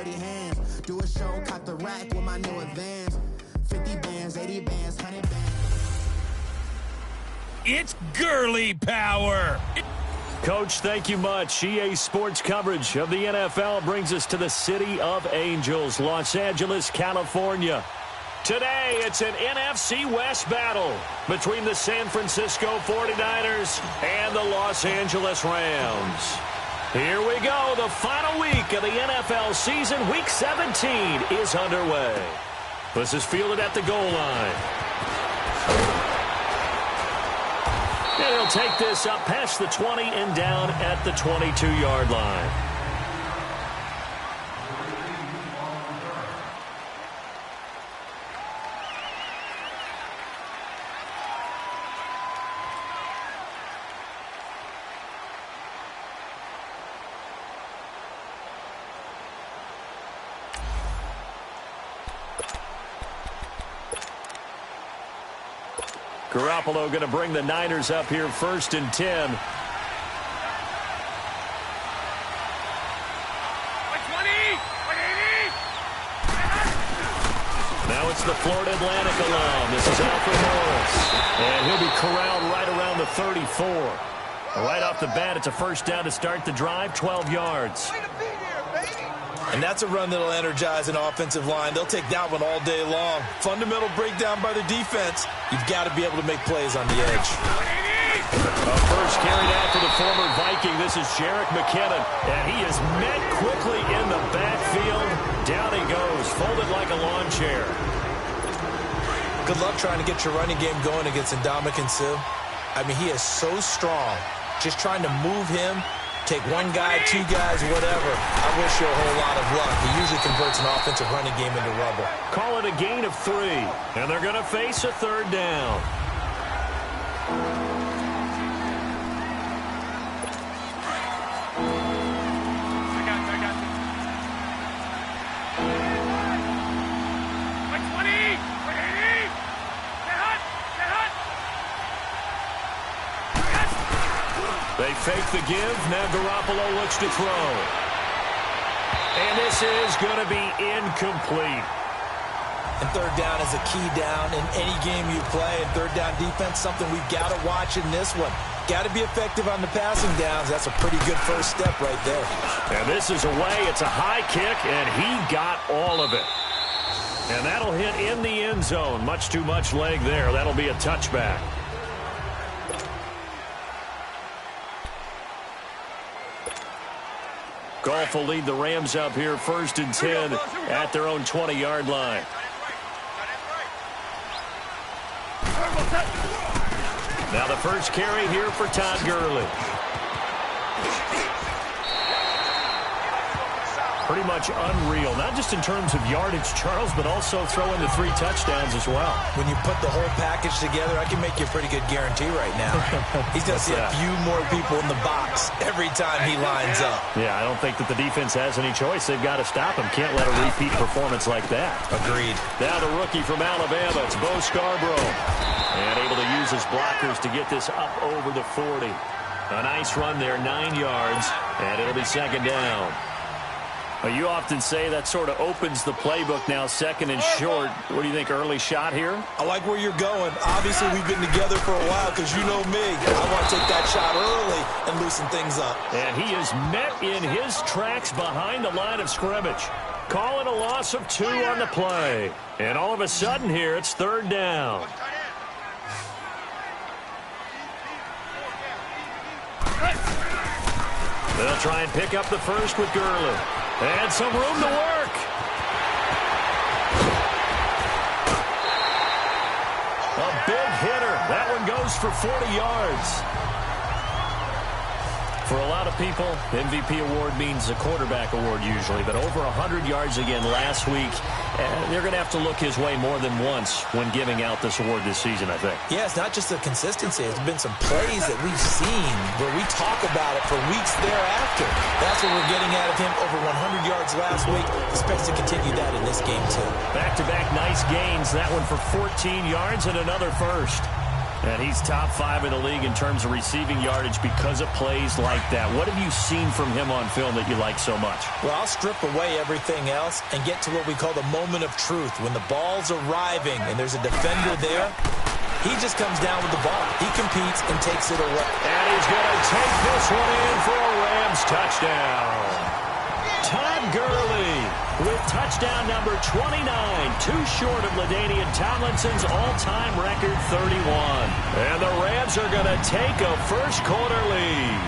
dirty hands. Do a show, cop the rack with my new advance. 50 bands, 80 bands, 100 bands. It's girly power. Coach, thank you much. EA Sports coverage of the NFL brings us to the City of Angels, Los Angeles, California. Today, it's an NFC West battle between the San Francisco 49ers and the Los Angeles Rams. Here we go. The final week of the NFL season, Week 17, is underway. This is fielded at the goal line. And he'll take this up past the 20 and down at the 22-yard line. Garoppolo going to bring the Niners up here 1st and 10. Now it's the Florida Atlantic alum. This is Alfred Morris. And he'll be corralled right around the 34. Right off the bat, it's a first down to start the drive, 12 yards. And that's a run that'll energize an offensive line. They'll take that one all day long. Fundamental breakdown by the defense. You've got to be able to make plays on the edge. First carried out for the former Viking. This is Jerick McKinnon. And he is met quickly in the backfield. Down he goes, folded like a lawn chair. Good luck trying to get your running game going against Ndamukong Suh. I mean, he is so strong. Just trying to move him. Take one guy, two guys, whatever. I wish you a whole lot of luck. He usually converts an offensive running game into rubble. Call it a gain of 3, and they're going to face a third down. They fake the give. Now Garoppolo looks to throw. And this is going to be incomplete. And third down is a key down in any game you play. And third down defense, something we've got to watch in this one. Got to be effective on the passing downs. That's a pretty good first step right there. And this is away. It's a high kick, and he got all of it. And that'll hit in the end zone. Much too much leg there. That'll be a touchback. Goff will lead the Rams up here 1st and 10 at their own 20-yard line. Now the first carry here for Todd Gurley. Pretty much unreal, not just in terms of yardage, Charles, but also throwing the 3 touchdowns as well. When you put the whole package together, I can make you a pretty good guarantee right now. He's going to see a few more people in the box every time he lines up. Yeah, I don't think that the defense has any choice. They've got to stop him. Can't let a repeat performance like that. Agreed. Now the rookie from Alabama, it's Bo Scarborough. And able to use his blockers to get this up over the 40. A nice run there, 9 yards, and it'll be 2nd down. Well, you often say that sort of opens the playbook now, 2nd and short. What do you think, early shot here? I like where you're going. Obviously, we've been together for a while because you know me. I want to take that shot early and loosen things up. And he is met in his tracks behind the line of scrimmage. Call it a loss of 2 on the play. And all of a sudden here, it's 3rd down. They'll try and pick up the first with Gurley. And some room to work. A big hitter. That one goes for 40 yards. For a lot of people, MVP award means a quarterback award usually, but over 100 yards again last week. They're going to have to look his way more than once when giving out this award this season, I think. Yeah, it's not just the consistency. It's been some plays that we've seen where we talk about it for weeks thereafter. That's what we're getting out of him. Over 100 yards last week. Expects to continue that in this game, too. Back-to-back nice gains. That one for 14 yards and another first. And he's top 5 in the league in terms of receiving yardage because of plays like that. What have you seen from him on film that you like so much? Well, I'll strip away everything else and get to what we call the moment of truth. When the ball's arriving and there's a defender there, he just comes down with the ball. He competes and takes it away. And he's going to take this one in for a Rams touchdown. Todd Gurley with touchdown number 29, too short of LaDainian Tomlinson's all-time record 31. And the Rams are going to take a first-quarter lead.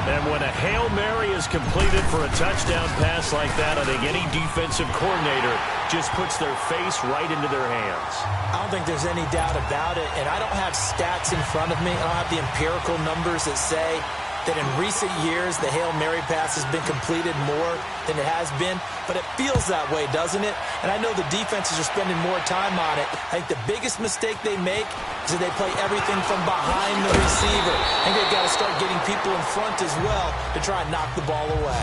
And when a Hail Mary is completed for a touchdown pass like that, I think any defensive coordinator just puts their face right into their hands. I don't think there's any doubt about it, and I don't have stats in front of me. I don't have the empirical numbers that say that in recent years the Hail Mary pass has been completed more than it has been, but it feels that way, doesn't it? And I know the defenses are spending more time on it. I think the biggest mistake they make is that they play everything from behind the receiver. I think they've got to start getting people in front as well to try and knock the ball away.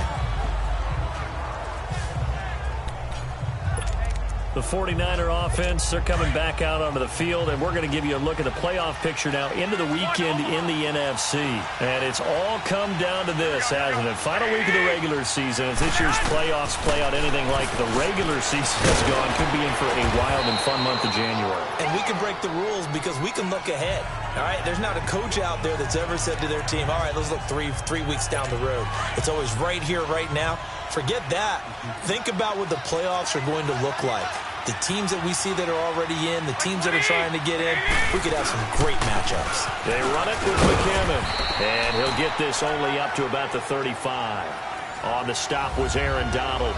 The 49er offense, they're coming back out onto the field, and we're going to give you a look at the playoff picture now into the weekend in the NFC. And it's all come down to this, hasn't it? Final week of the regular season. If this year's playoffs play out anything like the regular season has gone, could be in for a wild and fun month of January. And we can break the rules because we can look ahead. All right, there's not a coach out there that's ever said to their team, all right, let's look three weeks down the road. It's always right here, right now. Forget that. Think about what the playoffs are going to look like. The teams that we see that are already in, the teams that are trying to get in, we could have some great matchups. They run it with McCammon, and he'll get this only up to about the 35. On the stop was Aaron Donald.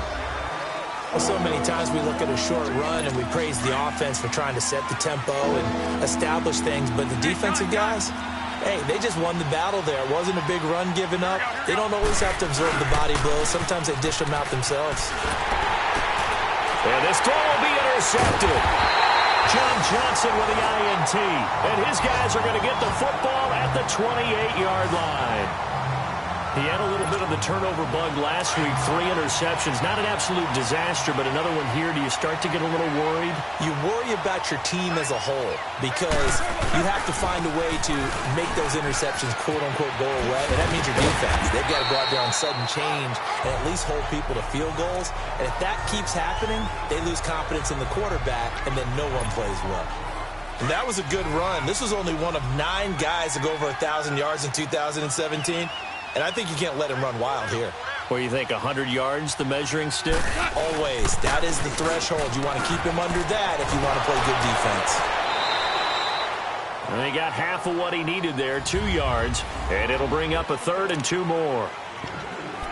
Well, so many times we look at a short run and we praise the offense for trying to set the tempo and establish things, but the defensive guys, hey, they just won the battle there. It wasn't a big run given up. They don't always have to absorb the body blows. Sometimes they dish them out themselves. And this throw will be intercepted. John Johnson with the INT. And his guys are going to get the football at the 28-yard line. He had a little bit of the turnover bug last week, 3 interceptions. Not an absolute disaster, but another one here. Do you start to get a little worried? You worry about your team as a whole because you have to find a way to make those interceptions, quote-unquote, go away. And that means your defense. They've got to go out there on sudden change and at least hold people to field goals. And if that keeps happening, they lose confidence in the quarterback, and then no one plays well. And that was a good run. This was only one of 9 guys to go over 1,000 yards in 2017. And I think you can't let him run wild here. Or you think 100 yards, the measuring stick? Always. That is the threshold. You want to keep him under that if you want to play good defense. And he got half of what he needed there, 2 yards. And it'll bring up a 3rd and 2 more.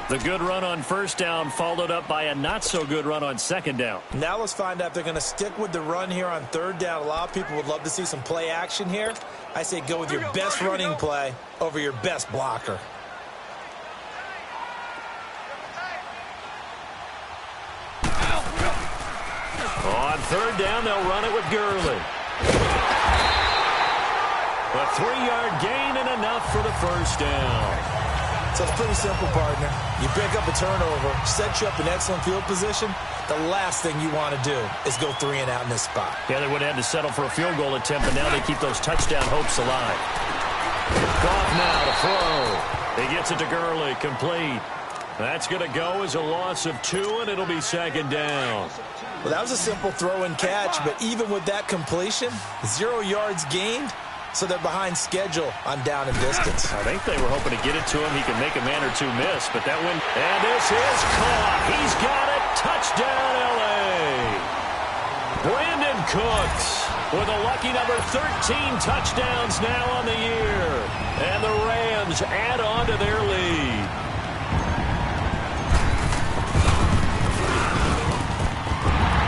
The good run on first down followed up by a not-so-good run on second down. Now let's find out if they're going to stick with the run here on 3rd down. A lot of people would love to see some play action here. I say go with your best running play over your best blocker. On 3rd down, they'll run it with Gurley. A 3-yard gain and enough for the first down. So it's pretty simple, partner. You pick up a turnover, set you up in excellent field position. The last thing you want to do is go 3 and out in this spot. Yeah, they would have had to settle for a field goal attempt, but now they keep those touchdown hopes alive. Goff now to throw. He gets it to Gurley, complete. That's going to go as a loss of 2, and it'll be 2nd down. Well, that was a simple throw and catch, but even with that completion, 0 yards gained, so they're behind schedule on down and distance. I think they were hoping to get it to him. He can make a man or 2 miss, but that one, and this is caught. He's got it. Touchdown, L.A. Brandon Cooks with a lucky number 13 touchdowns now on the year. And the Rams add on to their lead.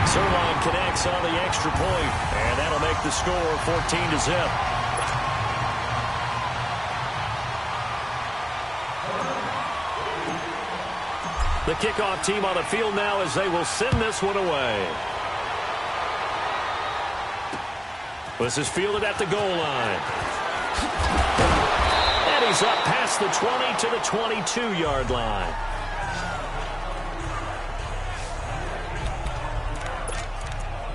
Sirline connects on the extra point, and that'll make the score 14-0. The kickoff team on the field now as they will send this one away. This is fielded at the goal line. And he's up past the 20 to the 22-yard line.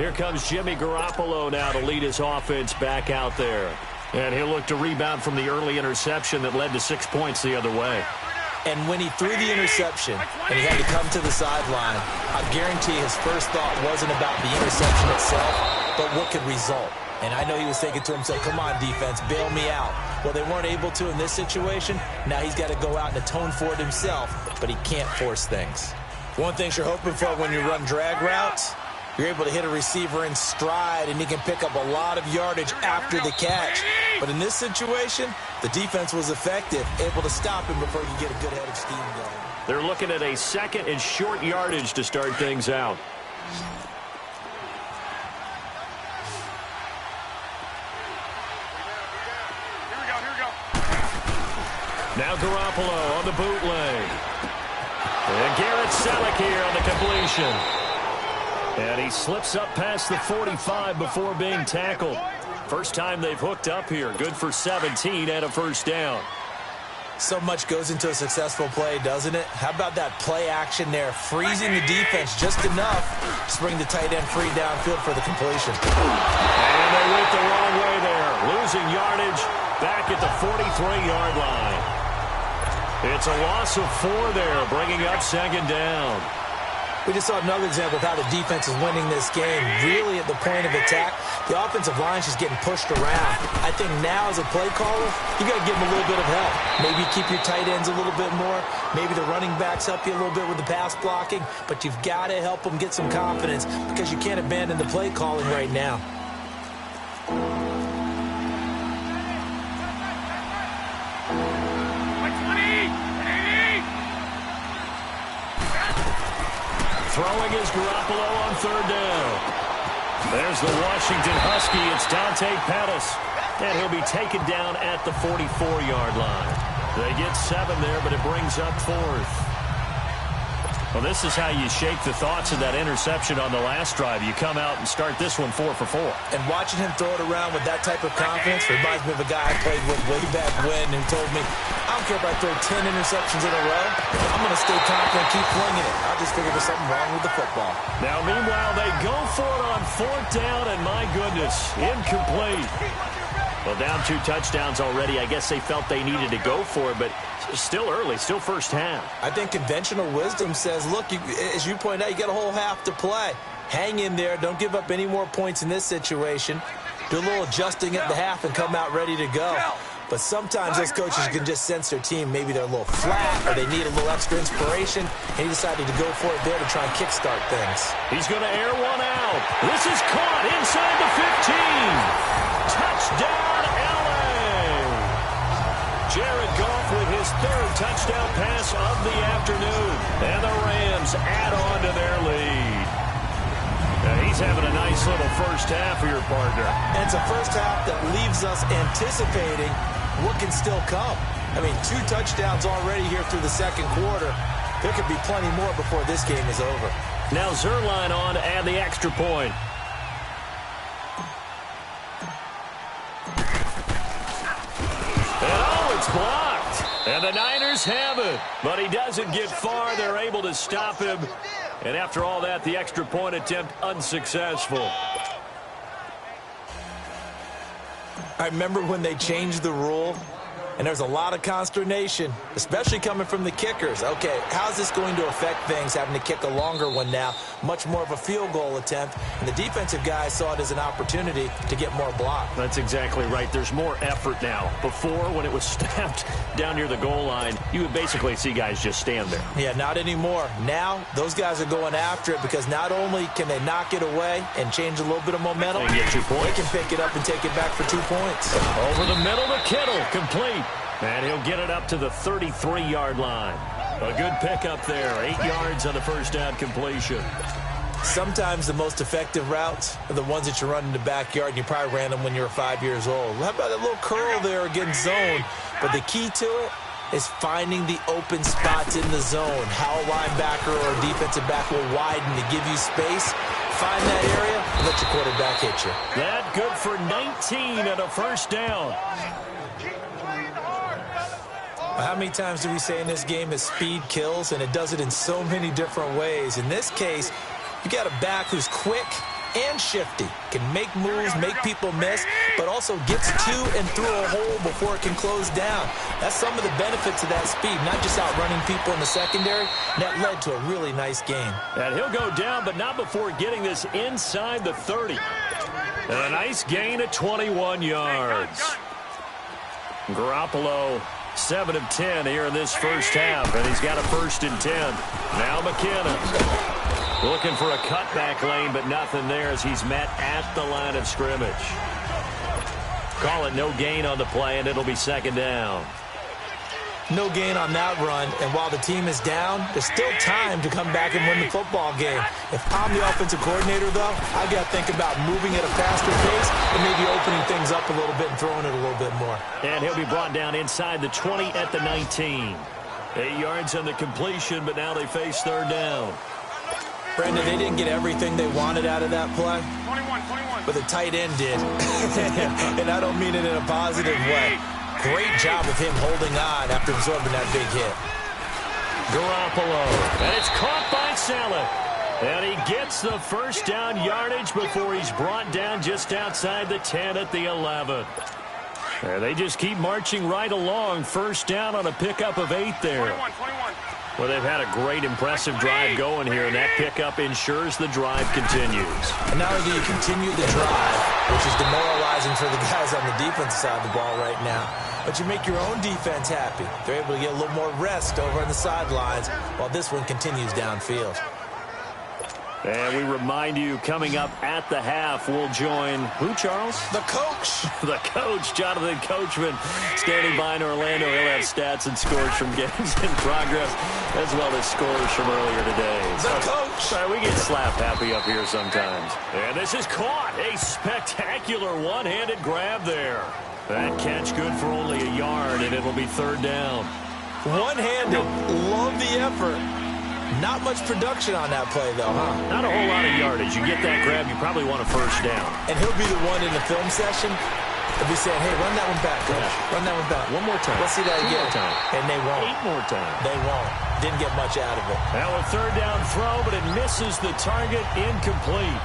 Here comes Jimmy Garoppolo now to lead his offense back out there. And he'll look to rebound from the early interception that led to 6 points the other way. And when he threw the interception and he had to come to the sideline, I guarantee his first thought wasn't about the interception itself, but what could result. And I know he was thinking to himself, come on, defense, bail me out. Well, they weren't able to in this situation. Now he's got to go out and atone for it himself, but he can't force things. One thing you're hoping for when you run drag routes, you're able to hit a receiver in stride, and he can pick up a lot of yardage after the catch. But in this situation, the defense was effective, able to stop him before you get a good head of steam going. They're looking at a second and short yardage to start things out. Now Garoppolo on the bootleg. And Garrett Selleck here on the completion. And he slips up past the 45 before being tackled. First time they've hooked up here. Good for 17 and a first down. So much goes into a successful play, doesn't it? How about that play action there? Freezing the defense just enough to bring the tight end free downfield for the completion. And they went the wrong way there. Losing yardage back at the 43-yard line. It's a loss of 4 there, bringing up second down. We just saw another example of how the defense is winning this game. Really at the point of attack, the offensive line's just getting pushed around. I think now as a play caller, you got to give them a little bit of help. Maybe keep your tight ends a little bit more. Maybe the running backs help you a little bit with the pass blocking. But you've got to help them get some confidence because you can't abandon the play calling right now. Throwing is Garoppolo on third down. There's the Washington Husky. It's Dante Pettis. And he'll be taken down at the 44-yard line. They get 7 there, but it brings up 4th. Well, this is how you shake the thoughts of that interception on the last drive. You come out and start this one 4 for 4. And watching him throw it around with that type of confidence reminds me of a guy I played with way back when who told me, I don't care if I throw 10 interceptions in a row. I'm going to stay confident, keep flinging it. I just figured there's something wrong with the football. Now, meanwhile, they go for it on 4th down, and my goodness, incomplete. Well, down 2 touchdowns already. I guess they felt they needed to go for it, but still early, still first half. I think conventional wisdom says, look, as you point out, you got a whole half to play. Hang in there. Don't give up any more points in this situation. Do a little adjusting at the half and come out ready to go. But sometimes those coaches can just sense their team. Maybe they're a little flat or they need a little extra inspiration, and he decided to go for it there to try and kickstart things. He's going to air one out. This is caught inside the 15. Touchdown, L.A. Jared Goff with his 3rd touchdown pass of the afternoon. And the Rams add on to their lead. Now he's having a nice little first half for your partner. And it's a first half that leaves us anticipating what can still come. I mean, 2 touchdowns already here through the second quarter. There could be plenty more before this game is over. Now Zerline on to add the extra point. And oh, it's blocked. And the Niners have it. But he doesn't get far. They're able to stop him. And after all that, the extra point attempt unsuccessful. I remember when they changed the rule, and there's a lot of consternation, especially coming from the kickers. Okay, how's this going to affect things, having to kick a longer one now, much more of a field goal attempt, and the defensive guys saw it as an opportunity to get more block. That's exactly right. There's more effort now. Before, when it was snapped down near the goal line, you would basically see guys just stand there. Yeah, not anymore. Now, those guys are going after it because not only can they knock it away and change a little bit of momentum, they get 2 points. They can pick it up and take it back for 2 points. Over the middle to Kittle, complete. And he'll get it up to the 33-yard line. A good pickup there. 8 yards on the first down completion. Sometimes the most effective routes are the ones that you run in the backyard, and you probably ran them when you were 5 years old. How about that little curl there against zone? But the key to it is finding the open spots in the zone. How a linebacker or a defensive back will widen to give you space. Find that area and let your quarterback hit you. That good for 19 and a first down. How many times do we say in this game that speed kills, and it does it in so many different ways? In this case, you got a back who's quick, and shifty. Can make moves, make people miss, but also gets to and through a hole before it can close down. That's some of the benefits of that speed, not just outrunning people in the secondary. And that led to a really nice game. And he'll go down, but not before getting this inside the 30. And a nice gain of 21 yards. Garoppolo, 7 of 10 here in this first half, and he's got a 1st and 10. Now McKinnon looking for a cutback lane, but nothing there as he's met at the line of scrimmage. Call it no gain on the play, and it'll be 2nd down. No gain on that run, and while the team is down, there's still time to come back and win the football game. If I'm the offensive coordinator, though, I got to think about moving at a faster pace and maybe opening things up a little bit and throwing it a little bit more. And he'll be brought down inside the 20 at the 19. 8 yards on the completion, but now they face 3rd down. Brandon, they didn't get everything they wanted out of that play. 21. But the tight end did. And I don't mean it in a positive way. Great job of him holding on after absorbing that big hit. Garoppolo, and it's caught by Saleh. And he gets the 1st down yardage before he's brought down just outside the 10 at the 11. And they just keep marching right along. 1st down on a pickup of 8 there. 21. Well, they've had a great, impressive drive going here, and that pickup ensures the drive continues. And not only do you continue the drive, which is demoralizing for the guys on the defensive side of the ball right now, but you make your own defense happy. They're able to get a little more rest over on the sidelines while this one continues downfield. And we remind you, coming up at the half, we'll join who, Charles? The coach. The coach, Jonathan Coachman, standing by in Orlando. He'll have stats and scores from games in progress, as well as scores from earlier today. The coach. Sorry, we get slap happy up here sometimes. And this is caught. A spectacular one-handed grab there. That catch good for only a yard, and it'll be 3rd down. One-handed. Love the effort. Not much production on that play, though, huh? Not a whole lot of yardage. You get that grab, you probably want a 1st down. And he'll be the one in the film session. He'll be saying, hey, run that one back, coach. Yeah. Run that one back. One more time. Let's see that again. 2 more time. And they won't. 8 more times. They won't. Didn't get much out of it. Now a 3rd down throw, but it misses the target, incomplete.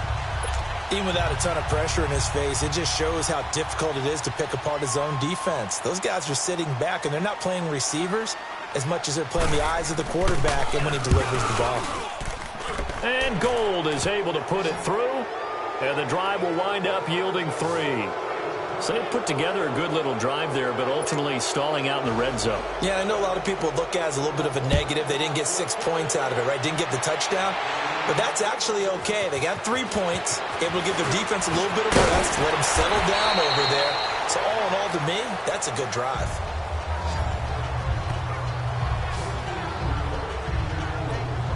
Even without a ton of pressure in his face, it just shows how difficult it is to pick apart his own defense. Those guys are sitting back, and they're not playing receivers as much as they're playing the eyes of the quarterback and when he delivers the ball. And Gold is able to put it through, and the drive will wind up yielding 3. So they put together a good little drive there, but ultimately stalling out in the red zone. Yeah, I know a lot of people look at it as a little bit of a negative. They didn't get 6 points out of it, right? Didn't get the touchdown. But that's actually okay. They got 3 points, able to give their defense a little bit of rest, let them settle down over there. So all in all, to me, that's a good drive.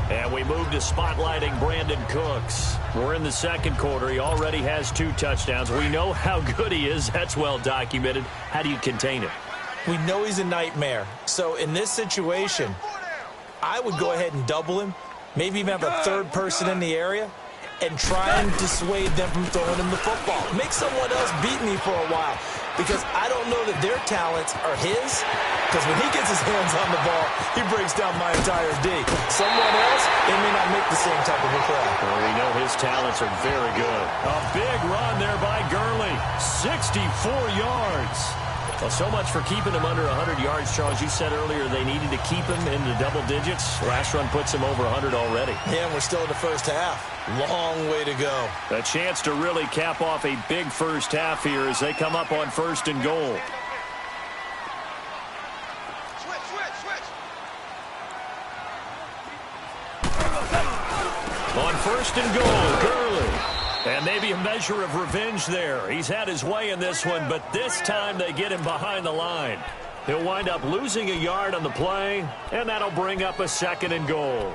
And we move to spotlighting Brandon Cooks. We're in the 2nd quarter. He already has 2 touchdowns. We know how good he is. That's well documented. How do you contain him? We know he's a nightmare. So in this situation, I would go ahead and double him, maybe even have a 3rd person in the area, and try and dissuade them from throwing him the football. Make someone else beat me for a while, because I don't know that their talents are his, because when he gets his hands on the ball, he breaks down my entire D. Someone else, they may not make the same type of a play. Well, we know his talents are very good. A big run there by Gurley. 64 yards. Well, so much for keeping him under 100 yards, Charles. You said earlier they needed to keep him in the double digits. Last run puts him over 100 already. Yeah, and we're still in the first half. Long way to go. A chance to really cap off a big first half here as they come up on 1st and goal. On 1st and goal, Gurley. And maybe a measure of revenge there. He's had his way in this one, but this time they get him behind the line. He'll wind up losing a yard on the play, and that'll bring up a 2nd and goal.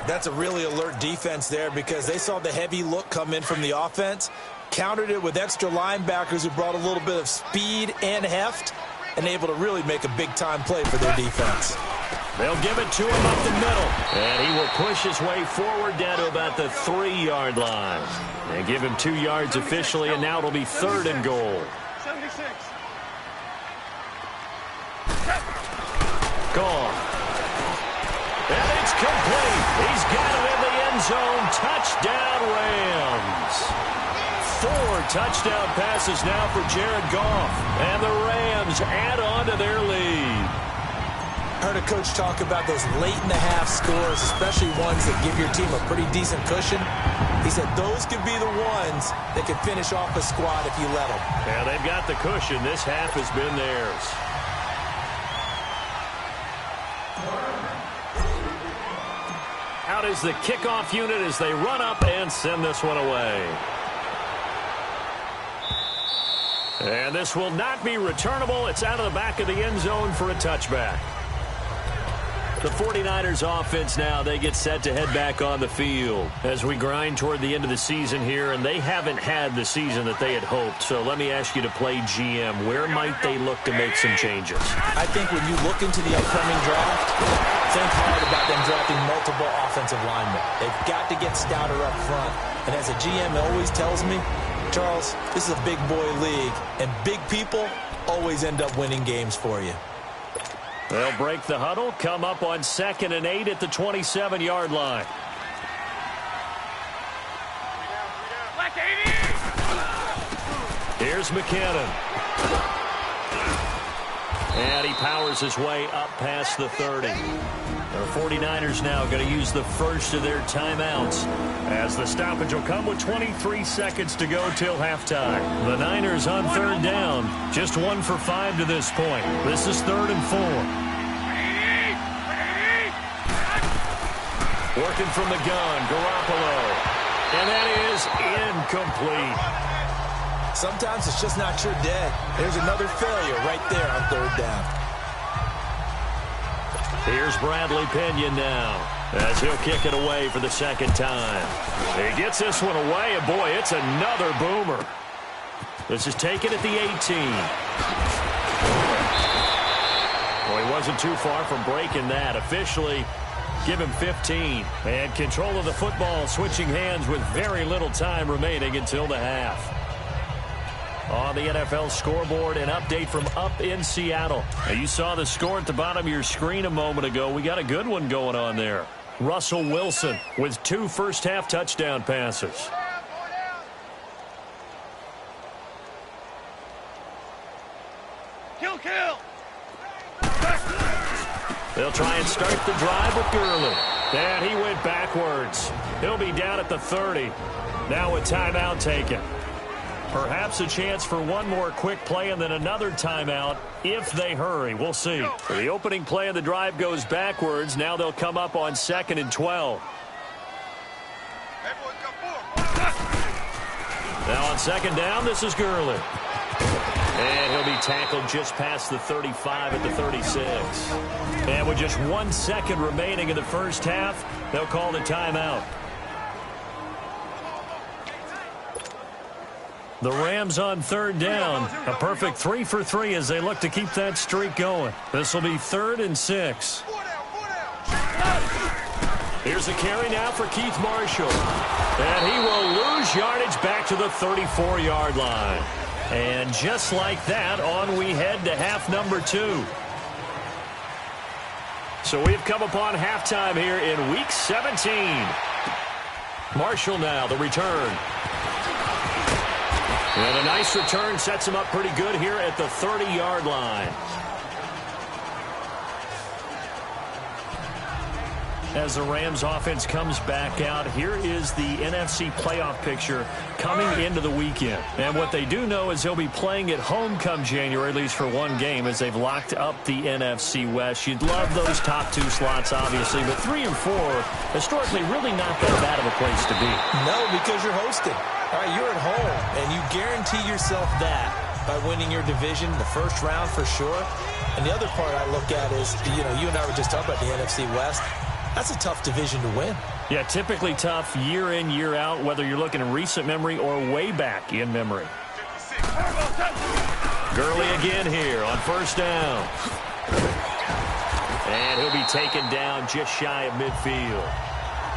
That's a really alert defense there because they saw the heavy look come in from the offense, countered it with extra linebackers who brought a little bit of speed and heft, and able to really make a big-time play for their defense. They'll give it to him up the middle, and he will push his way forward down to about the 3-yard line. They give him 2 yards officially, and now it'll be 3rd and goal. 76. Gone. And it's complete. He's got it in the end zone. Touchdown, Rams. touchdown passes now for Jared Goff. And the Rams add on to their lead. Heard a coach talk about those late-in-the-half scores, especially ones that give your team a pretty decent cushion. He said those could be the ones that could finish off a squad if you let them. Yeah, they've got the cushion. This half has been theirs. Out is the kickoff unit as they run up and send this one away. And this will not be returnable. It's out of the back of the end zone for a touchback. The 49ers offense now, they get set to head back on the field as we grind toward the end of the season here, and they haven't had the season that they had hoped. So let me ask you to play GM. Where might they look to make some changes? I think when you look into the upcoming draft, think hard about them drafting multiple offensive linemen. They've got to get stouter up front. And as a GM always tells me, Charles, this is a big boy league, and big people always end up winning games for you. They'll break the huddle, come up on 2nd and 8 at the 27-yard line. Here's McKinnon. And he powers his way up past the 30. The 49ers now going to use the first of their timeouts as the stoppage will come with 23 seconds to go till halftime. The Niners on 3rd down, just 1 for 5 to this point. This is 3rd and 4. Working from the gun, Garoppolo. And that is incomplete. Sometimes it's just not your day. There's another failure right there on 3rd down. Here's Bradley Pinion now as he'll kick it away for the 2nd time. He gets this one away, and boy, it's another boomer. This is taken at the 18. Well, he wasn't too far from breaking that. Officially, give him 15. And control of the football switching hands with very little time remaining until the half. On the NFL scoreboard, an update from up in Seattle. Now, you saw the score at the bottom of your screen a moment ago. We got a good one going on there. Russell Wilson with 2 first-half touchdown passes. Kill! They'll try and start the drive with Gurley. And he went backwards. He'll be down at the 30. Now a timeout taken. Perhaps a chance for one more quick play and then another timeout if they hurry. We'll see. The opening play of the drive goes backwards. Now they'll come up on 2nd and 12. Now on 2nd down, this is Gurley. And he'll be tackled just past the 35 at the 36. And with just 1 second remaining in the first half, they'll call the timeout. The Rams on 3rd down. A perfect 3 for 3 as they look to keep that streak going. This will be 3rd and 6. Here's a carry now for Keith Marshall. And he will lose yardage back to the 34-yard line. And just like that, on we head to half number 2. So we've come upon halftime here in Week 17. Marshall now, the return. And a nice return sets him up pretty good here at the 30-yard line. As the Rams offense comes back out, here is the NFC playoff picture coming into the weekend. And what they do know is they'll be playing at home come January, at least for one game, as they've locked up the NFC West. You'd love those top 2 slots, obviously, but 3 and 4, historically, really not that bad of a place to be. No, because you're hosting. All right, you're at home, and you guarantee yourself that by winning your division the first round for sure. And the other part I look at is, you and I were just talking about the NFC West. That's a tough division to win. Yeah, typically tough year in, year out, whether you're looking in recent memory or way back in memory. Gurley again here on 1st down. And he'll be taken down just shy of midfield.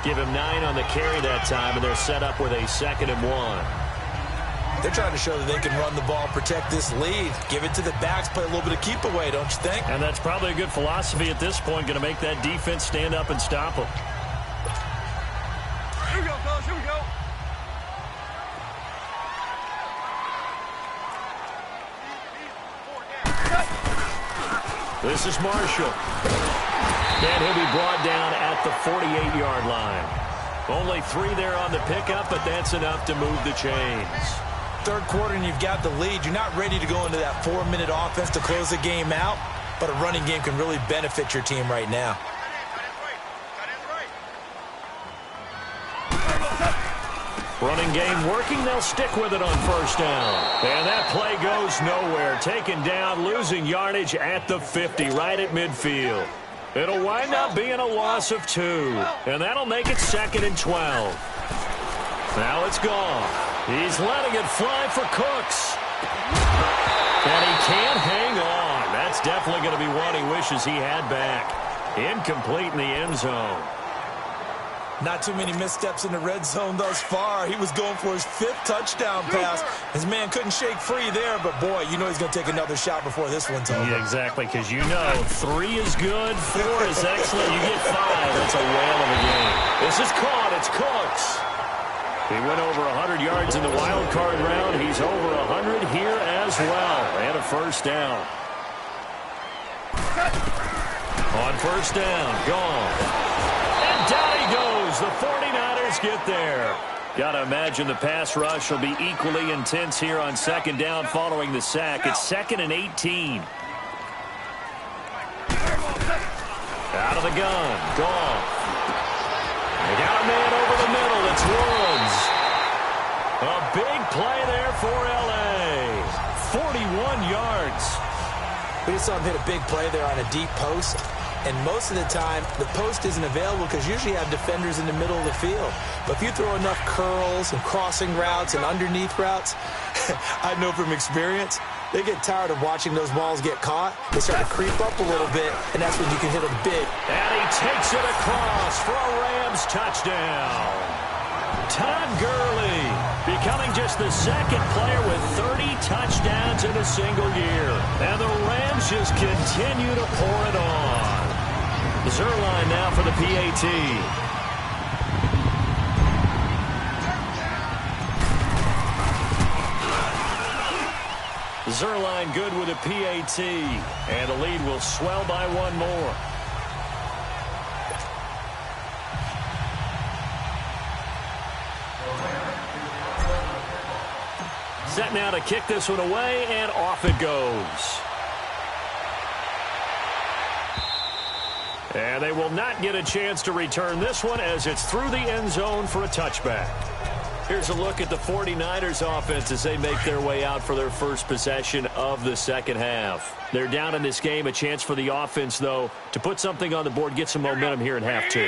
Give him 9 on the carry that time, and they're set up with a 2nd and 1. They're trying to show that they can run the ball, protect this lead. Give it to the backs, play a little bit of keep away, don't you think? And that's probably a good philosophy at this point, going to make that defense stand up and stop them. Here we go, fellas, here we go. This is Marshall. And he'll be brought down at the 48-yard line. Only 3 there on the pickup, but that's enough to move the chains. Third quarter and you've got the lead. You're not ready to go into that 4-minute offense to close the game out, but a running game can really benefit your team right now. Running game working. They'll stick with it on first down. And that play goes nowhere. Taken down, losing yardage at the 50, right at midfield. It'll wind up being a loss of 2. And that'll make it 2nd and 12. Now it's gone. He's letting it fly for Cooks. And he can't hang on. That's definitely going to be one he wishes he had back. Incomplete in the end zone. Not too many missteps in the red zone thus far. He was going for his 5th touchdown pass. His man couldn't shake free there, but boy, you know he's going to take another shot before this one's over. Yeah, exactly, because you know 3 is good, 4 is excellent. You get 5. That's a whale of a game. This is caught. It's Cooks. He went over 100 yards in the wild card round. He's over 100 here as well. And a first down. On first down, gone. And down he goes. The 49ers get there. Got to imagine the pass rush will be equally intense here on second down following the sack. It's 2nd and 18. Out of the gun. Gone. They got a man over the middle. It's Woods. A big play there for L.A. 41 yards. We just saw him hit a big play there on a deep post. And most of the time, the post isn't available because usually you have defenders in the middle of the field. But if you throw enough curls and crossing routes and underneath routes, I know from experience, they get tired of watching those balls get caught. They start to creep up a little bit, and that's when you can hit them big. And he takes it across for a Rams touchdown. Todd Gurley becoming just the 2nd player with 30 touchdowns in a single year. And the Rams just continue to pour it on. Zerline now for the PAT. Zerline good with a PAT. And the lead will swell by 1 more. Set now to kick this one away, and off it goes. And they will not get a chance to return this one as it's through the end zone for a touchback. Here's a look at the 49ers offense as they make their way out for their first possession of the second half. They're down in this game. A chance for the offense, though, to put something on the board, get some momentum here in half 2.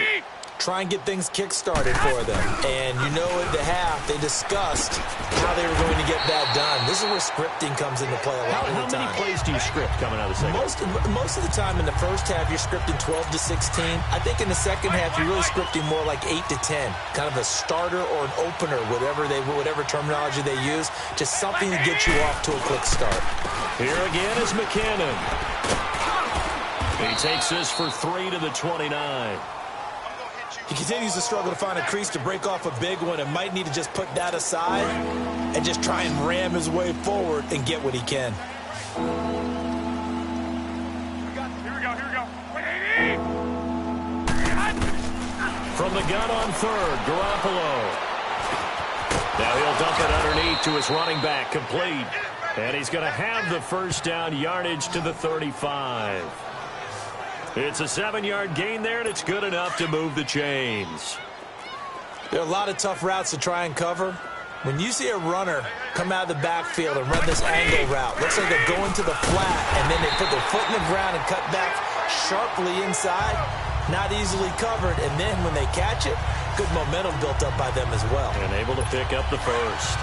Try and get things kick-started for them. And you know at the half, they discussed how they were going to get that done. This is where scripting comes into play a lot of the time. How many plays do you script coming out of the second half? Most of the time in the first half, you're scripting 12 to 16. I think in the second half, you're really scripting more like 8 to 10. Kind of a starter or an opener, whatever terminology they use. Just something to get you off to a quick start. Here again is McKinnon. He takes this for 3 to the 29. He continues to struggle to find a crease to break off a big one and might need to just put that aside and just try and ram his way forward and get what he can. Here we go. From the gun on 3rd, Garoppolo. Now he'll dump it underneath to his running back, complete. And he's going to have the first down, yardage to the 35. It's a 7-yard gain there, and it's good enough to move the chains. There are a lot of tough routes to try and cover. When you see a runner come out of the backfield and run this angle route, looks like they're going to the flat, and then they put their foot in the ground and cut back sharply inside, not easily covered. And then when they catch it, good momentum built up by them as well. And able to pick up the first.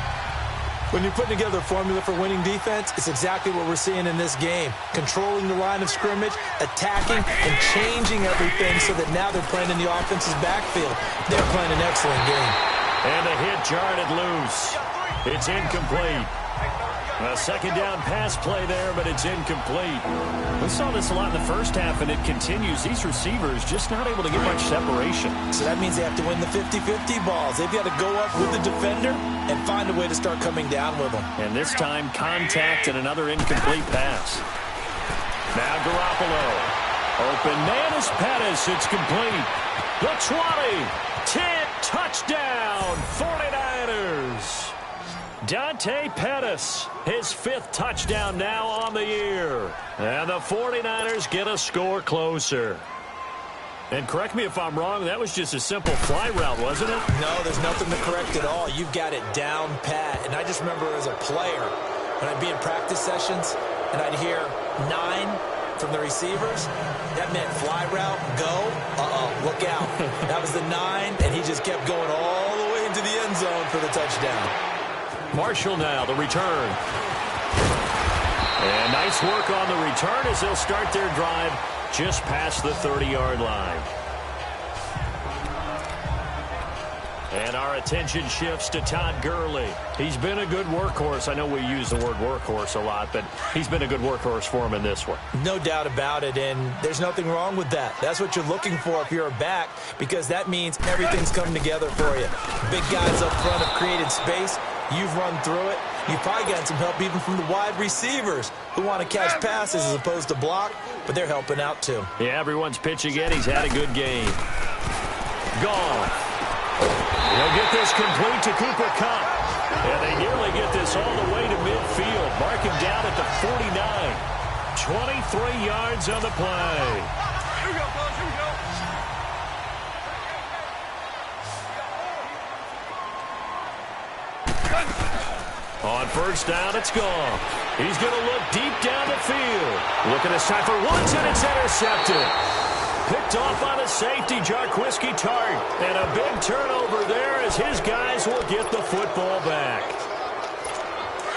When you're putting together a formula for winning defense, it's exactly what we're seeing in this game. Controlling the line of scrimmage, attacking, and changing everything so that now they're playing in the offense's backfield. They're playing an excellent game. And the hit jarred it loose. It's incomplete. A second down pass play there, but it's incomplete. We saw this a lot in the first half, and it continues. These receivers just not able to get much separation. So that means they have to win the 50-50 balls. They've got to go up with the defender and find a way to start coming down with them. And this time, contact and another incomplete pass. Now Garoppolo. Open man is Pettis. It's complete. The 20. 10. Touchdown. 49ers. Dante Pettis, his 5th touchdown now on the year. And the 49ers get a score closer. And correct me if I'm wrong, that was just a simple fly route, wasn't it? No, there's nothing to correct at all. You've got it down pat. And I just remember as a player, when I'd be in practice sessions, and I'd hear 9 from the receivers, that meant fly route, go, look out. That was the 9, and he just kept going all the way into the end zone for the touchdown. Marshall now, the return. And nice work on the return as they'll start their drive just past the 30-yard line. And our attention shifts to Todd Gurley. He's been a good workhorse. I know we use the word workhorse a lot, but he's been a good workhorse for him in this one. No doubt about it, and there's nothing wrong with that. That's what you're looking for if you're a back, because that means everything's coming together for you. Big guys up front have created space. You've run through it. You've probably gotten some help even from the wide receivers who want to catch passes as opposed to block, but they're helping out too. Yeah, everyone's pitching in. He's had a good game. Gone. He'll get this complete to Cooper Kupp. And they nearly get this all the way to midfield. Mark him down at the 49. 23 yards on the play. Here we go, fellas. Here we go. On first down, it's gone. He's going to look deep down the field. Looking this time for Woods, and it's intercepted. Picked off on a safety, Jarquiski Tart. And a big turnover there as his guys will get the football back.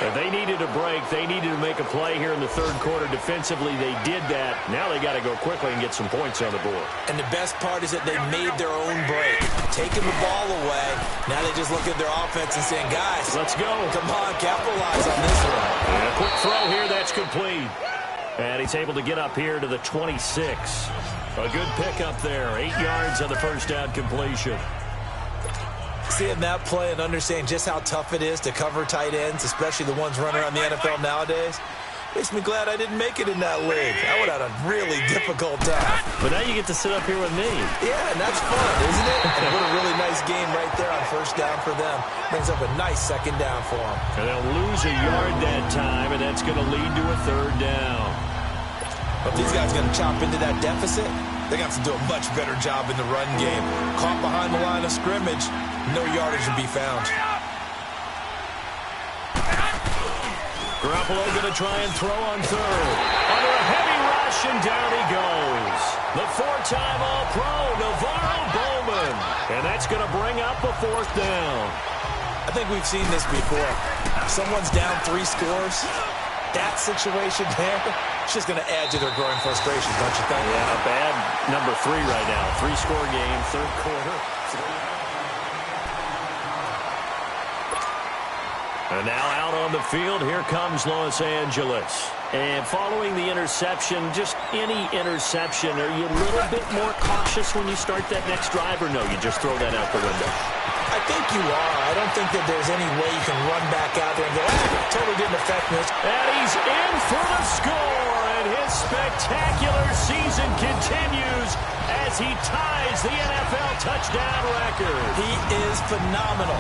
If they needed a break, they needed to make a play here in the third quarter. Defensively, they did that. Now they got to go quickly and get some points on the board. And the best part is that they made their own break. Taking the ball away, now they just look at their offense and saying, guys, let's go. Come on, capitalize on this one. And a quick throw here, that's complete. And he's able to get up here to the 26. A good pickup there. 8 yards on the first down completion. Seeing that play and understanding just how tough it is to cover tight ends, especially the ones running around the NFL nowadays, makes me glad I didn't make it in that league. I would have had a really difficult time. But now you get to sit up here with me. Yeah, and that's fun, isn't it? And what a really nice game right there on first down for them. Brings up a nice second down for them. And they'll lose a yard that time, and that's going to lead to a third down. But these guys are going to chop into that deficit. They're going to have to do a much better job in the run game. Caught behind the line of scrimmage, no yardage to be found. Garoppolo going to try and throw on third. Under a heavy rush, and down he goes. The 4-time All-Pro, Navarro Bowman. And that's going to bring up a fourth down. I think we've seen this before. If someone's down 3 scores, that situation there, it's just going to add to their growing frustration, don't you think? Yeah, bad number 3 right now. 3-score game, third quarter. And now out on the field, here comes Los Angeles. And following the interception, just any interception, are you a little bit more cautious when you start that next drive, or no, you just throw that out the window? I think you are. I don't think that there's any way you can run back out there and go, totally didn't affect me. And he's in for the score, and his spectacular season continues as he ties the NFL touchdown record. He is phenomenal.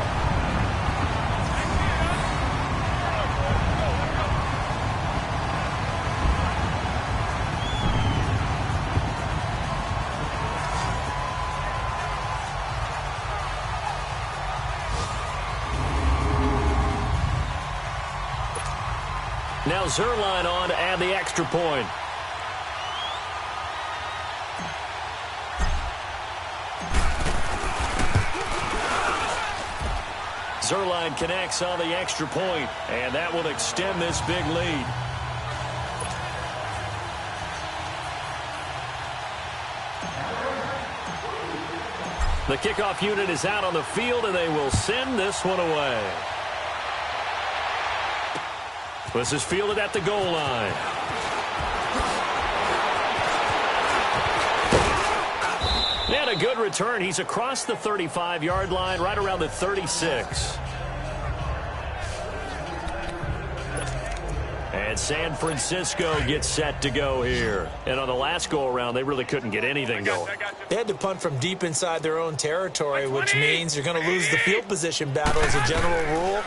Now Zerline on to add the extra point. Zerline connects on the extra point, and that will extend this big lead. The kickoff unit is out on the field, and they will send this one away. This is fielded at the goal line. And a good return. He's across the 35-yard line, right around the 36. And San Francisco gets set to go here. And on the last go-around, they really couldn't get anything going. They had to punt from deep inside their own territory, which means you're going to lose the field position battle as a general rule.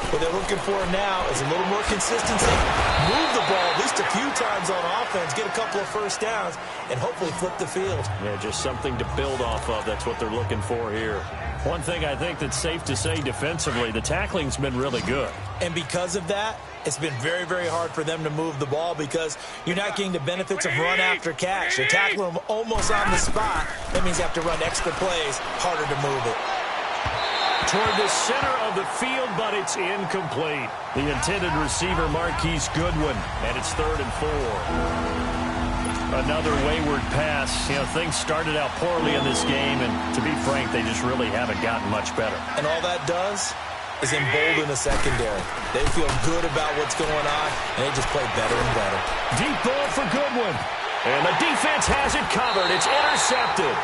What they're looking for now is a little more consistency, move the ball at least a few times on offense, get a couple of first downs, and hopefully flip the field. Yeah, just something to build off of. That's what they're looking for here. One thing I think that's safe to say defensively, the tackling's been really good. And because of that, it's been very, very hard for them to move the ball because you're not getting the benefits of run after catch. You're tackling them almost on the spot. That means you have to run extra plays, harder to move it. Toward the center of the field, but it's incomplete. The intended receiver, Marquise Goodwin, and it's 3rd and 4. Another wayward pass. You know, things started out poorly in this game, and to be frank, they just really haven't gotten much better. And all that does is embolden the secondary. They feel good about what's going on, and they just play better and better. Deep ball for Goodwin. And the defense has it covered. It's intercepted.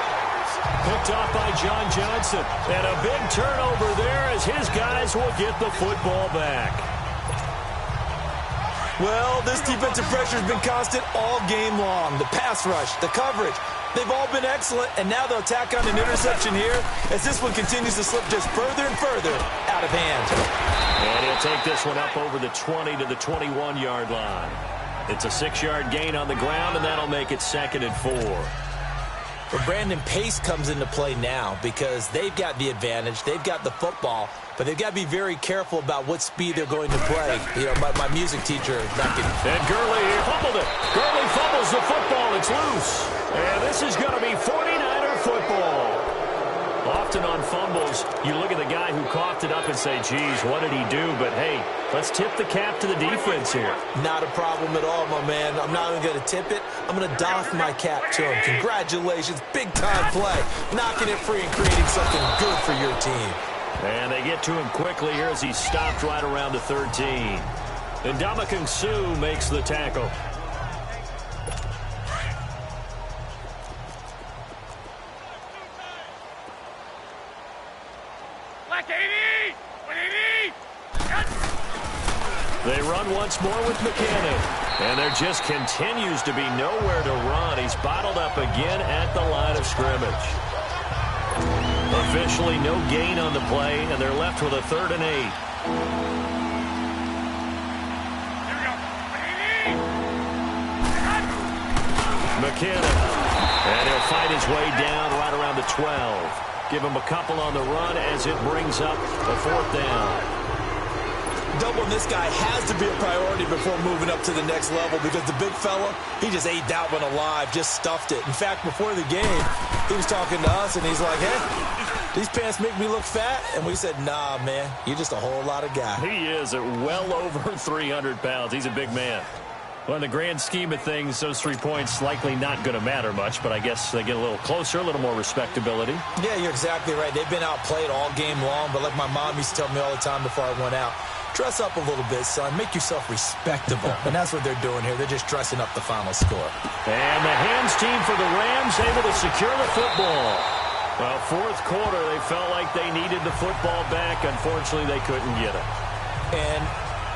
Picked off by John Johnson. And a big turnover there as his guys will get the football back. Well, this defensive pressure has been constant all game long. The pass rush, the coverage, they've all been excellent, and now they'll tack on an interception here as this one continues to slip just further and further out of hand. And he'll take this one up over the 20 to the 21-yard line. It's a 6-yard gain on the ground, and that'll make it 2nd and 4. But Brandon, pace comes into play now because they've got the advantage. They've got the football, but they've got to be very careful about what speed they're going to play. You know, my music teacher back in... And Gurley fumbled it. Gurley fumbles the football. It's loose. And this is going to be 49er football. Often on fumbles, you look at the guy who coughed it up and say, geez, what did he do? But, hey, let's tip the cap to the defense here. Not a problem at all, my man. I'm not even going to tip it. I'm going to doff my cap to him. Congratulations. Big-time play. Knocking it free and creating something good for your team. And they get to him quickly here as he stopped right around the 13. And Ndamukong Suh makes the tackle. They run once more with McKinnon. And there just continues to be nowhere to run. He's bottled up again at the line of scrimmage. Officially no gain on the play, and they're left with a 3rd and 8. McKinnon. And he'll fight his way down right around the 12. Give him a couple on the run as it brings up a 4th down. Doubling this guy has to be a priority before moving up to the next level because the big fella, he just ate that one alive, just stuffed it. In fact, before the game, he was talking to us, and he's like, hey, these pants make me look fat. And we said, nah, man, you're just a whole lot of guy. He is at well over 300 pounds. He's a big man. Well, in the grand scheme of things, those 3 points likely not going to matter much, but I guess they get a little closer, a little more respectability. Yeah, you're exactly right. They've been outplayed all game long, but like my mom used to tell me all the time before I went out, dress up a little bit, son. Make yourself respectable. And that's what they're doing here. They're just dressing up the final score. And the hands team for the Rams able to secure the football. Well, 4th quarter, they felt like they needed the football back. Unfortunately, they couldn't get it. And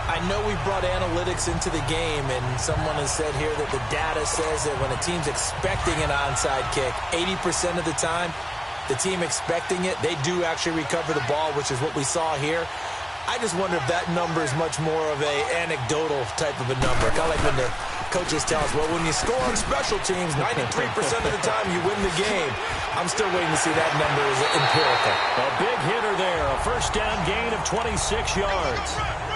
I know we brought analytics into the game, and someone has said here that the data says that when a team's expecting an onside kick, 80% of the time, the team expecting it, they do actually recover the ball, which is what we saw here. I just wonder if that number is much more of a anecdotal type of a number. Kind of like when the coaches tell us, well, when you score on special teams, 93% of the time you win the game. I'm still waiting to see that number is empirical. A big hitter there, a 1st down gain of 26 yards.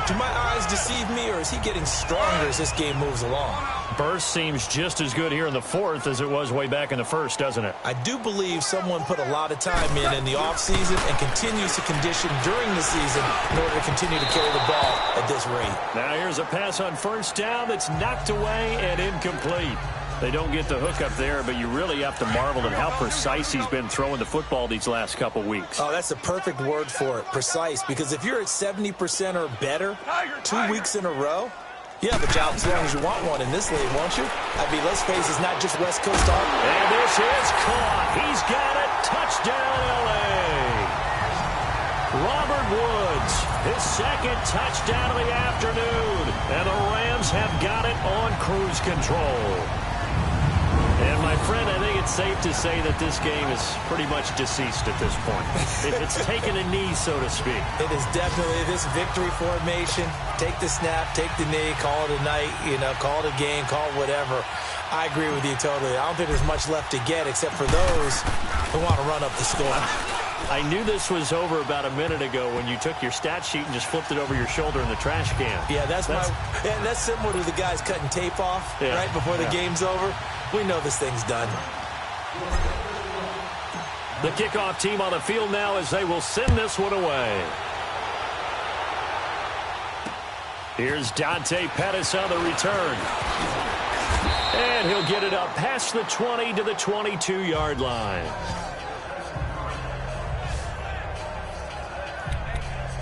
Do my eyes deceive me, or is he getting stronger as this game moves along? Burst seems just as good here in the 4th as it was way back in the 1st, doesn't it? I do believe someone put a lot of time in the offseason and continues to condition during the season in order to continue to carry the ball at this rate. Now here's a pass on 1st down that's knocked away and incomplete. They don't get the hook up there, but you really have to marvel at how precise he's been throwing the football these last couple weeks. Oh, that's the perfect word for it, precise, because if you're at 70% or better 2 weeks in a row, you have a job as long as you want one in this league, won't you? I mean, let's face it, it's not just West Coast talk. And this is caught. He's got it. Touchdown, L.A. Robert Woods. His second touchdown of the afternoon. And the Rams have got it on cruise control. And, my friend, I think it's safe to say that this game is pretty much deceased at this point. It's taken a knee, so to speak. It is definitely this victory formation. Take the snap, take the knee, call it a night, call it a game, call it whatever. I agree with you totally. I don't think there's much left to get except for those who want to run up the score. I knew this was over about a minute ago when you took your stat sheet and just flipped it over your shoulder in the trash can. Yeah, that's similar to the guys cutting tape off right before the game's over. We know this thing's done. The kickoff team on the field now as they will send this one away. Here's Dante Pettis on the return. And he'll get it up past the 20 to the 22-yard line.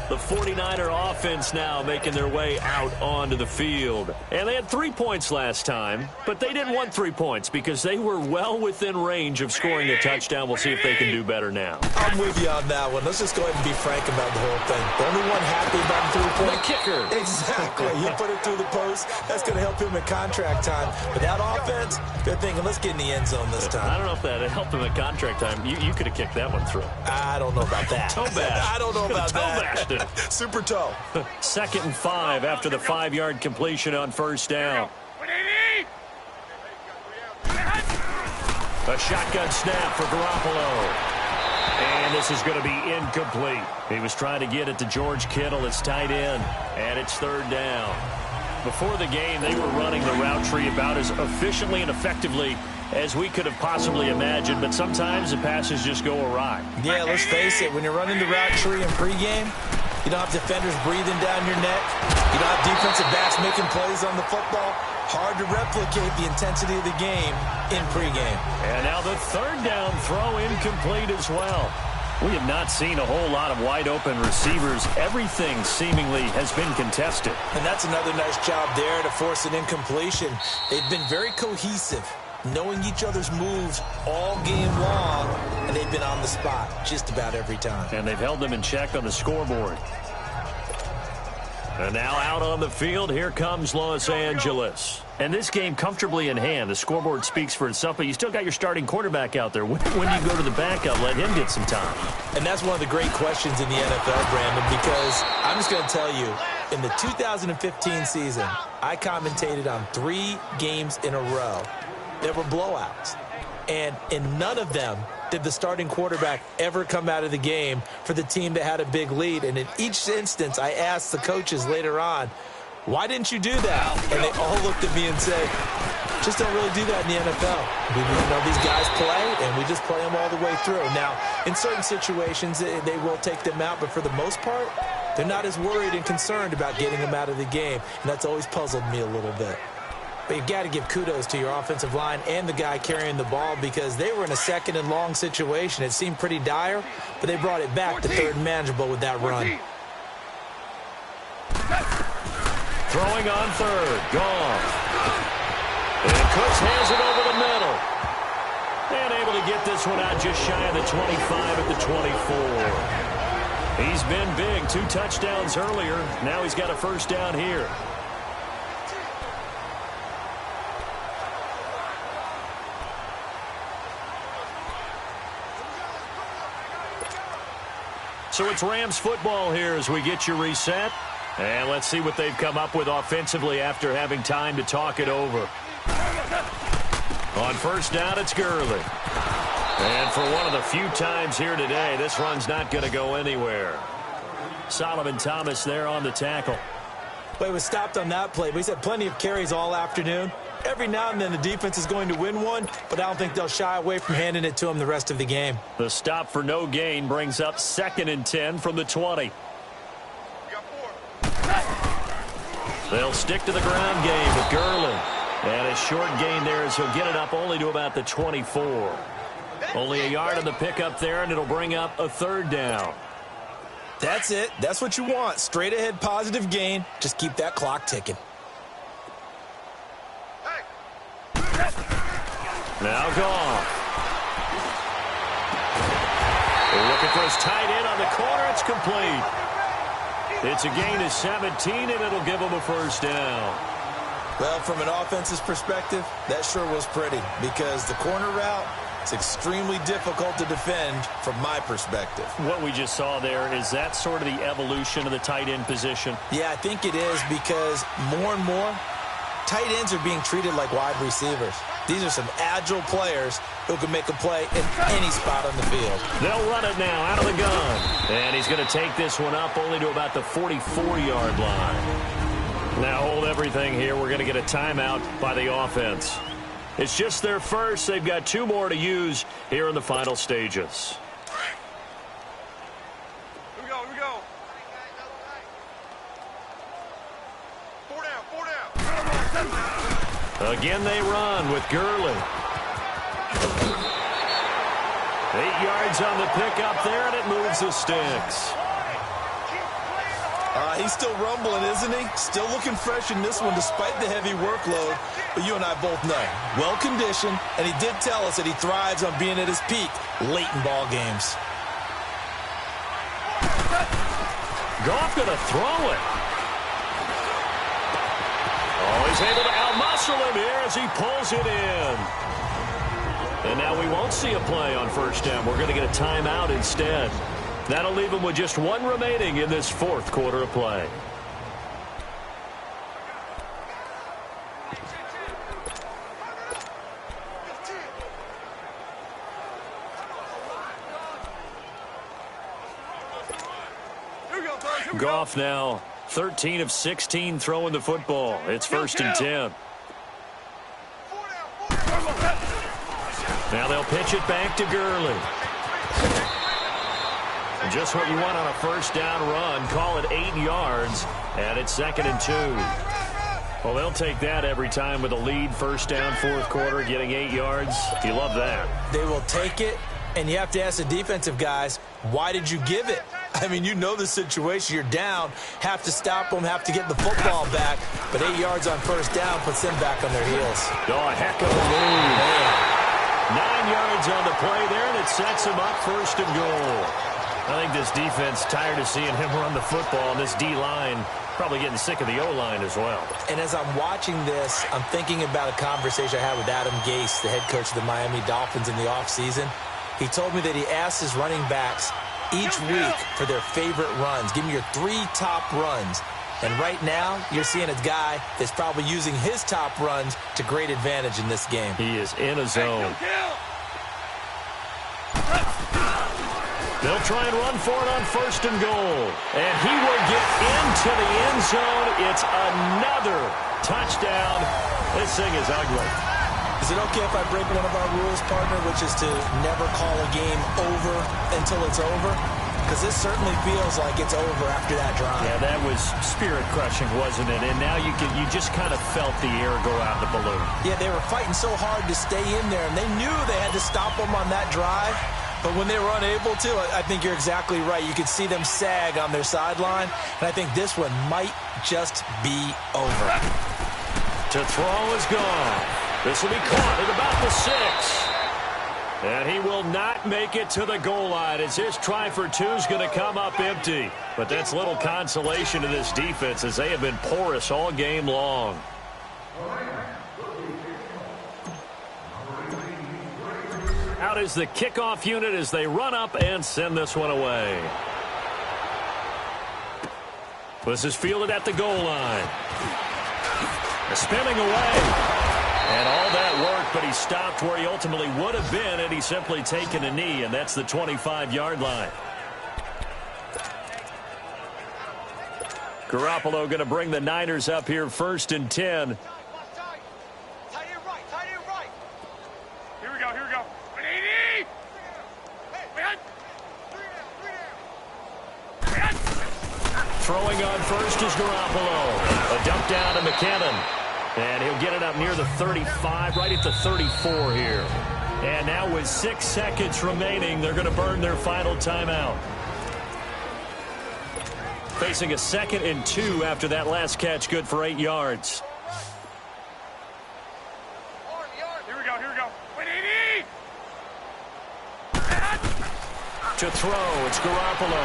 The 49er offense now making their way out onto the field. And they had 3 points last time, but they didn't want 3 points because they were well within range of scoring a touchdown. We'll see if they can do better now. I'm with you on that one. Let's just go ahead and be frank about the whole thing. The only one happy about the 3-point kicker. Exactly. You put it through the post. That's going to help him at contract time. But that offense, they're thinking, let's get in the end zone this time. I don't know if that helped him at contract time. You could have kicked that one through. I don't know about that. Toe bash. I don't know about that. Super toe. 2nd and 5 after the 5-yard completion on first down. A shotgun snap for Garoppolo. And this is going to be incomplete. He was trying to get it to George Kittle, his tight end, and it's 3rd down. Before the game, they were running the route tree about as efficiently and effectively as we could have possibly imagined, but sometimes the passes just go awry. Yeah, let's face it. When you're running the route tree in pregame, you don't have defenders breathing down your neck. You don't have defensive backs making plays on the football. Hard to replicate the intensity of the game in pregame. And now the 3rd down throw incomplete as well. We have not seen a whole lot of wide-open receivers. Everything seemingly has been contested. And that's another nice job there to force an incompletion. They've been very cohesive, knowing each other's moves all game long, and they've been on the spot just about every time. And they've held them in check on the scoreboard. And now out on the field, here comes Los Angeles. And this game comfortably in hand. The scoreboard speaks for itself, but you still got your starting quarterback out there. When do you go to the backup, let him get some time? And that's one of the great questions in the NFL, Brandon, because I'm just going to tell you, in the 2015 season, I commentated on 3 games in a row that were blowouts. And in none of them did the starting quarterback ever come out of the game for the team that had a big lead. And in each instance, I asked the coaches later on, why didn't you do that? And they all looked at me and said, just don't really do that in the NFL. These guys play, and we just play them all the way through. Now, in certain situations, they will take them out, but for the most part, they're not as worried and concerned about getting them out of the game. And that's always puzzled me a little bit. But you got to give kudos to your offensive line and the guy carrying the ball because they were in a 2nd and long situation. It seemed pretty dire, but they brought it back to 3rd and manageable with that run. Throwing on 3rd. Gone. And Cooks has it over the middle. And able to get this one out just shy of the 25 at the 24. He's been big. 2 touchdowns earlier. Now he's got a 1st down here. So it's Rams football here as we get you reset. And let's see what they've come up with offensively after having time to talk it over. On 1st down, it's Gurley. And for one of the few times here today, this run's not going to go anywhere. Solomon Thomas there on the tackle. Well, he was stopped on that play, but he's had plenty of carries all afternoon. Every now and then the defense is going to win one, but I don't think they'll shy away from handing it to him the rest of the game. The stop for no gain brings up 2nd and 10 from the 20. They'll stick to the ground game with Gurley. And a short gain there as he'll get it up only to about the 24. Only a yard on the pickup there, and it'll bring up a 3rd down. That's it. That's what you want. Straight ahead positive gain. Just keep that clock ticking. Now gone. Looking for his tight end on the corner. It's complete. It's a gain of 17, and it'll give them a first down. Well, from an offense's perspective, that sure was pretty because the corner route is extremely difficult to defend from my perspective. What we just saw there, is that sort of the evolution of the tight end position? Yeah, I think it is because more and more, tight ends are being treated like wide receivers. These are some agile players who can make a play in any spot on the field. They'll run it now out of the gun. And he's going to take this one up only to about the 44-yard line. Now hold everything here. We're going to get a timeout by the offense. It's just their first. They've got 2 more to use here in the final stages. Here we go, here we go. 4 down. Again they run with Gurley. 8 yards on the pickup there, and it moves the sticks. He's still rumbling, isn't he? Still looking fresh in this one despite the heavy workload. But you and I both know, well-conditioned, and he did tell us that he thrives on being at his peak late in ball games. Goff going to throw it. Oh, he's able to outmuscle him here as he pulls it in. And now we won't see a play on first down. We're going to get a timeout instead. That'll leave him with just 1 remaining in this 4th quarter of play. Goff now 13 of 16 throwing the football. It's 1st and 10. Now they'll pitch it back to Gurley. Just what you want on a first down run. Call it 8 yards, and it's 2nd and 2. Well, they'll take that every time with a lead. First down, 4th quarter, getting 8 yards. You love that. They will take it, and you have to ask the defensive guys, why did you give it? I mean, you know the situation. You're down, have to stop them, have to get the football back. But 8 yards on first down puts them back on their heels. Oh, a heck of a move. Man. 9 yards on the play there, and it sets them up 1st and goal. I think this defense tired of seeing him run the football, and this D-line probably getting sick of the O-line as well. And as I'm watching this, I'm thinking about a conversation I had with Adam Gase, the head coach of the Miami Dolphins in the offseason. He told me that he asked his running backs each week for their favorite runs. Give me your 3 top runs. And right now, you're seeing a guy that's probably using his top runs to great advantage in this game. He is in a zone. They'll try and run for it on 1st and goal. And he will get into the end zone. It's another touchdown. This thing is ugly. Is it okay if I break one of our rules, partner, which is to never call a game over until it's over? Because this certainly feels like it's over after that drive. Yeah, that was spirit-crushing, wasn't it? And now you just kind of felt the air go out of the balloon. Yeah, they were fighting so hard to stay in there, and they knew they had to stop them on that drive. But when they were unable to, I think you're exactly right. You could see them sag on their sideline, and I think this one might just be over. To throw is gone. This will be caught at about the 6. And he will not make it to the goal line as his try for 2 is going to come up empty. But that's little consolation to this defense as they have been porous all game long. Out is the kickoff unit as they run up and send this one away. This is fielded at the goal line. Spinning away. And all that work, but he stopped where he ultimately would have been had he simply taken a knee, and that's the 25-yard line. Garoppolo going to bring the Niners up here 1st and 10. Here we go, here we go. Throwing on first is Garoppolo. A dump down to McKinnon. And he'll get it up near the 35, right at the 34 here. And now with 6 seconds remaining, they're going to burn their final timeout. Facing a 2nd and 2 after that last catch, good for 8 yards. Here we go, here we go. To throw, it's Garoppolo.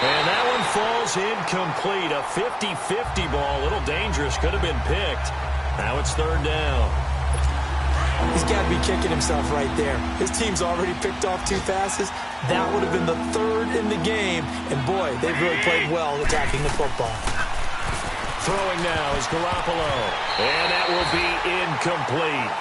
And that one falls is incomplete. A 50-50 ball. A little dangerous. Could have been picked. Now it's third down. He's got to be kicking himself right there. His team's already picked off 2 passes. That would have been the 3rd in the game. And, boy, they've really played well attacking the football. Throwing now is Garoppolo. And that will be incomplete,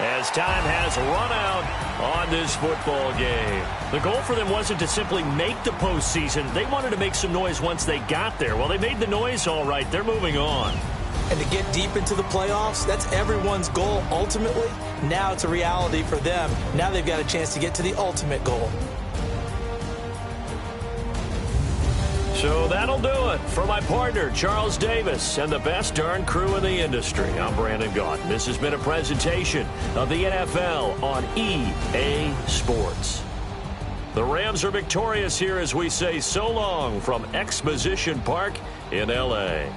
as time has run out on this football game. The goal for them wasn't to simply make the postseason. They wanted to make some noise once they got there. Well, they made the noise all right. They're moving on. And to get deep into the playoffs, that's everyone's goal ultimately. Now it's a reality for them. Now they've got a chance to get to the ultimate goal. So that'll do it for my partner, Charles Davis, and the best darn crew in the industry. I'm Brandon Gaudin. This has been a presentation of the NFL on EA Sports. The Rams are victorious here as we say so long from Exposition Park in L.A.